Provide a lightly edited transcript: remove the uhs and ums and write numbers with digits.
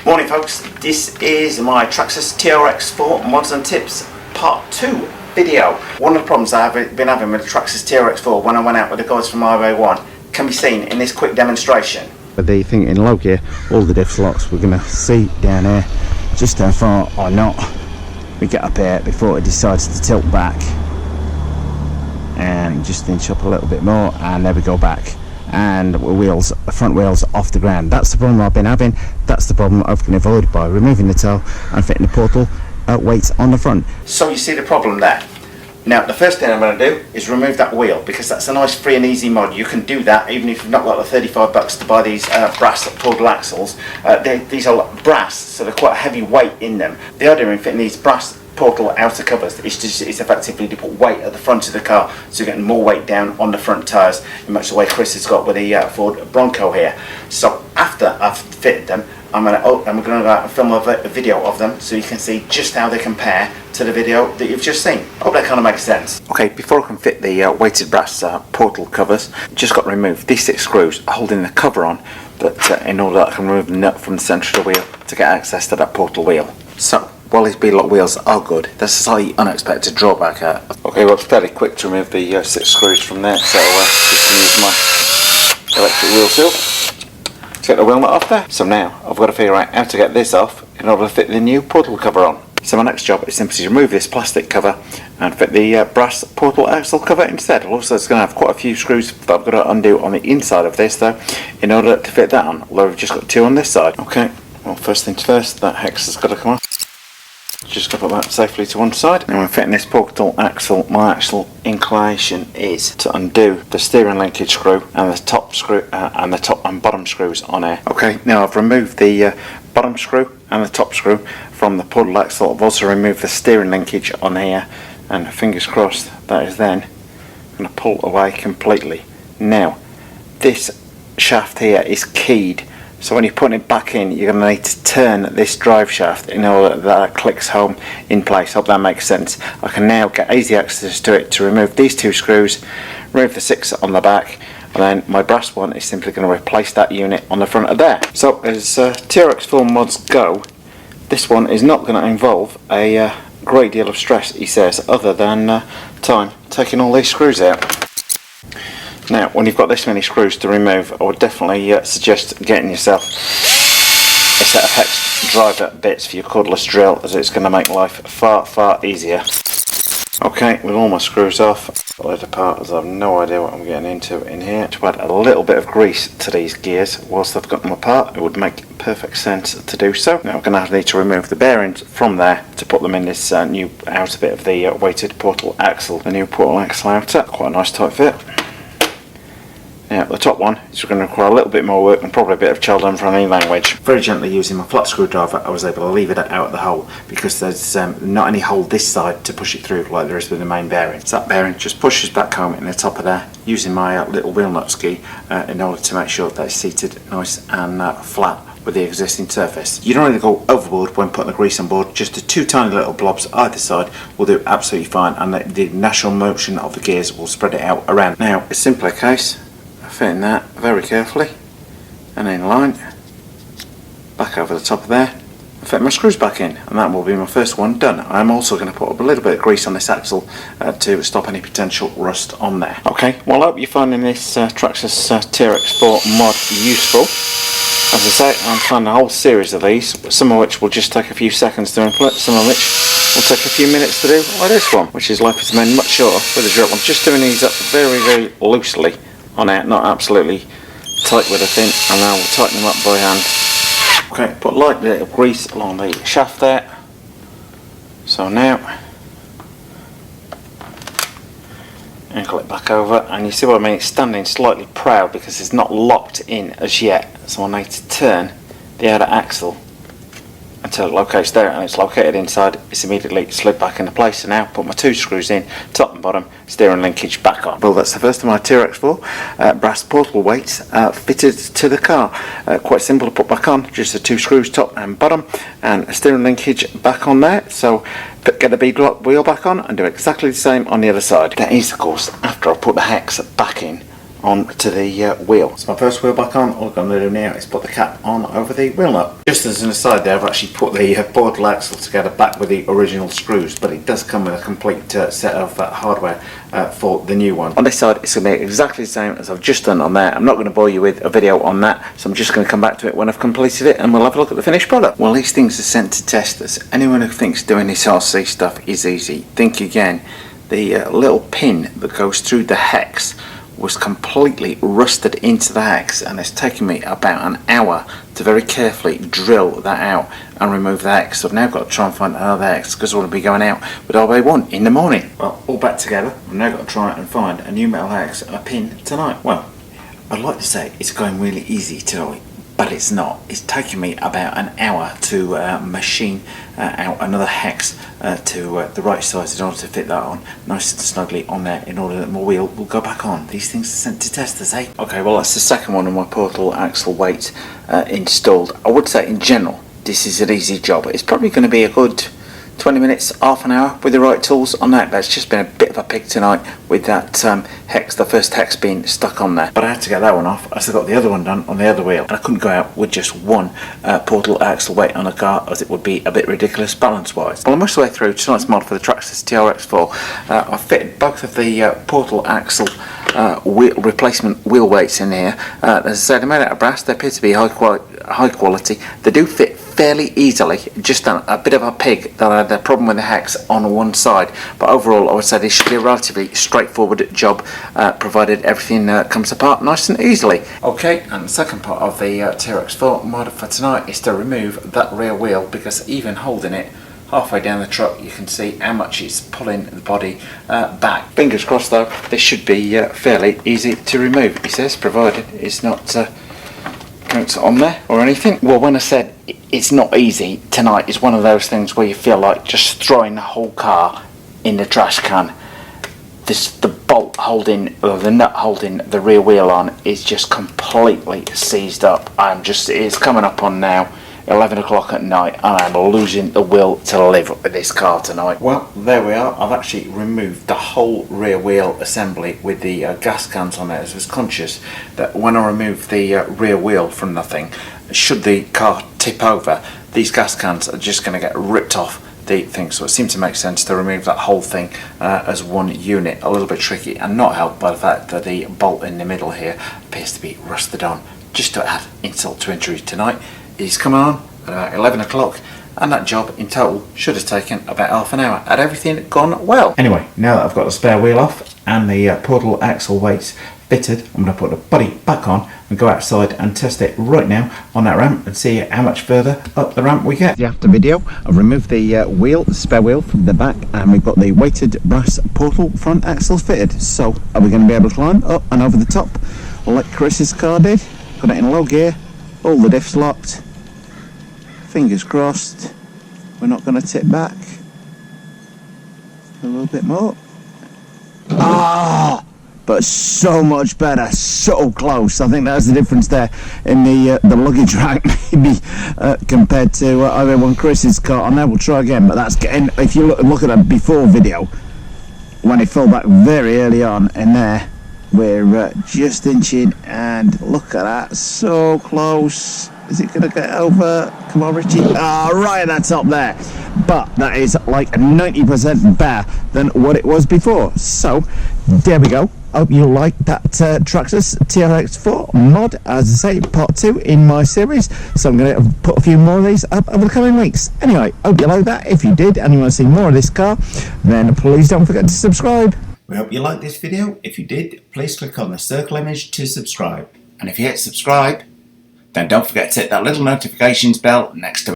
Morning folks, this is my Traxxas TRX4 mods and tips part 2 video. One of the problems I've been having with the Traxxas TRX4 when I went out with the guys from Highway 1 can be seen in this quick demonstration. The thing in low gear, all the diff slots we're going to see down here just how far or not we get up here before it decides to tilt back, and just inch up a little bit more, and there we go back, and front wheels off the ground. That's the problem I've been having. That's the problem I can avoid by removing the tail and fitting the portal weights on the front. So you see the problem there. Now the first thing I'm going to do is remove that wheel, because that's a nice free and easy mod. You can do that even if you've not got the $35 to buy these brass portal axles. These are brass, so they're quite a heavy weight in them. The idea in fitting these brass portal outer covers is effectively to put weight at the front of the car, so you're getting more weight down on the front tyres, much the way Chris has got with the Ford Bronco here. So after I've fitted them, I'm going to go out and film a video of them so you can see just how they compare to the video that you've just seen. Hope that kind of makes sense. Okay, before I can fit the weighted brass portal covers, just got to remove these 6 screws holding the cover on, but in order that I can remove the nut from the centre of the wheel to get access to that portal wheel. So while these beadlock wheels are good, there's a slightly unexpected drawback. Okay, well it's fairly quick to remove the 6 screws from there, so just going to use my electric wheel seal. Get the wheel nut off there. So now I've got to figure out how to get this off in order to fit the new portal cover on. So my next job is simply to remove this plastic cover and fit the brass portal axle cover instead. Also, it's going to have quite a few screws that I've got to undo on the inside of this though in order to fit that on, although we've just got 2 on this side. Okay, well first things first, that hex has got to come off. Just going to put that safely to one side. Now when fitting this portal axle, my actual inclination is to undo the steering linkage screw and the top screw and the top and bottom screws on here. Okay, now I've removed the bottom screw and the top screw from the portal axle. I've also removed the steering linkage on here, and fingers crossed that is then going to pull away completely. Now this shaft here is keyed, so when you're putting it back in, you're going to need to turn this drive shaft in order that it clicks home in place. Hope that makes sense. I can now get easy access to it to remove these 2 screws, remove the 6 on the back, and then my brass one is simply going to replace that unit on the front of there. So as TRX4 mods go, this one is not going to involve a great deal of stress, he says, other than time taking all these screws out. Now, when you've got this many screws to remove, I would definitely suggest getting yourself a set of hex driver bits for your cordless drill, as it's going to make life far easier. Okay, with all my screws off, pull it apart as I have no idea what I'm getting into in here. To add a little bit of grease to these gears whilst I've got them apart, it would make perfect sense to do so. Now I'm going to need to remove the bearings from there to put them in this new outer bit of the weighted portal axle. The new portal axle outer, quite a nice tight fit. Now the top one is going to require a little bit more work and probably a bit of child-friendly language. Very gently using my flat screwdriver, I was able to leave it out of the hole, because there's not any hole this side to push it through like there is with the main bearing. So that bearing just pushes back home in the top of there, using my little wheel nut ski in order to make sure that it's seated nice and flat with the existing surface. You don't need to go overboard when putting the grease on board. Just the 2 tiny little blobs either side will do absolutely fine, and the natural motion of the gears will spread it out around. Now it's simply a case fitting that very carefully and in line back over the top of there, and fit my screws back in, and that will be my first one done. I'm also going to put a little bit of grease on this axle to stop any potential rust on there. Okay, well I hope you're finding this Traxxas TRX4 mod useful. As I say, I'm trying a whole series of these, some of which will just take a few seconds to implement, some of which will take a few minutes to do, like this one, which is likely to be much shorter with a drill. I'm just doing these up very loosely on out, not absolutely tight with a thin, and I will tighten them up by hand. Okay, put a light bit of grease along the shaft there. So now angle it back over, and you see what I mean, it's standing slightly proud because it's not locked in as yet, so I need to turn the outer axle until it locates there, and it's located inside. It's immediately slid back into place. So now put my 2 screws in, top and bottom, steering linkage back on. Well, that's the first of my TRX4 brass portal weights fitted to the car. Quite simple to put back on, just the 2 screws top and bottom, and a steering linkage back on there. So get the beadlock wheel back on and do exactly the same on the other side. That is, of course, after I put the hex back in onto the wheel. So my first wheel back on, all I'm going to do now is put the cap on over the wheel nut. Just as an aside there, I've actually put the portal axle together back with the original screws, but it does come with a complete set of hardware for the new one. On this side it's going to be exactly the same as I've just done on there. I'm not going to bore you with a video on that, so I'm just going to come back to it when I've completed it and we'll have a look at the finished product. Well, these things are sent to testers. Anyone who thinks doing this RC stuff is easy, think again. The little pin that goes through the hex was completely rusted into the hex, and it's taken me about an hour to very carefully drill that out and remove the hex. So I've now got to try and find another hex because I want to be going out with RB1 in the morning. Well, all back together, I've now got to try and find a new metal hex and a pin tonight. Well, I'd like to say it's going really easy tonight, but it's not. It's taken me about an hour to machine out another hex to the right size in order to fit that on nice and snugly on there in order that my wheel will go back on. These things are sent to testers, eh? Okay, well that's the second one of my portal axle weight installed. I would say in general this is an easy job. It's probably going to be a good 20 minutes, half an hour with the right tools on that, but it's just been a bit of a pig tonight with that hex, the first hex being stuck on there. But I had to get that one off as I got the other one done on the other wheel, and I couldn't go out with just one portal axle weight on a car as it would be a bit ridiculous balance wise. Well, I'm most of the way through tonight's mod for the Traxxas TRX4. I've fitted both of the portal axle replacement wheel weights in here. As I said, they're made out of brass. They appear to be high quality. They do fit fairly easily, just a bit of a pig that I had a problem with the hex on one side, but overall I would say this should be a relatively straightforward job, provided everything comes apart nice and easily. Okay, and the second part of the TRX4 mod for tonight is to remove that rear wheel, because even holding it halfway down the truck you can see how much it's pulling the body back. Fingers crossed though, this should be fairly easy to remove, he says, provided it's not on there or anything. Well, when I said it's not easy, tonight is one of those things where you feel like just throwing the whole car in the trash can. The bolt holding, or the nut holding the rear wheel on is just completely seized up. It's coming up on now 11 o'clock at night and I'm losing the will to live with this car tonight. Well, there we are. I've actually removed the whole rear wheel assembly with the gas cans on it, as I was conscious that when I remove the rear wheel from the thing, should the car tip over, these gas cans are just going to get ripped off the thing, so it seemed to make sense to remove that whole thing as one unit. A little bit tricky and not helped by the fact that the bolt in the middle here appears to be rusted on. Just to add insult to injury tonight, he's coming on at about 11 o'clock and that job in total should have taken about half an hour had everything gone well. Anyway, now that I've got the spare wheel off and the portal axle weights fitted, I'm going to put the body back on and go outside and test it right now on that ramp and see how much further up the ramp we get. The after video, I've removed the spare wheel from the back, and we've got the weighted brass portal front axles fitted. So are we going to be able to climb up and over the top like Chris's car did? Got it in low gear, all the diffs locked. Fingers crossed we're not going to tip back. A little bit more. Ah! But so much better, so close. I think that's the difference there in the luggage rack, maybe compared to either one Chris's car. I know we'll try again, but that's getting. If you look at a before video, when it fell back very early on in there, we're just inching, and look at that, so close. Is it going to get over? Come on, Richie. Right at that top there. But that is like 90% better than what it was before. So, there we go. Hope you like that Traxxas TRX4 mod. As I say, part 2 in my series. So I'm going to put a few more of these up over the coming weeks. Anyway, hope you like that. If you did and you want to see more of this car, then please don't forget to subscribe. We hope you liked this video. If you did, please click on the circle image to subscribe. And if you hit subscribe, then don't forget to hit that little notifications bell next to it.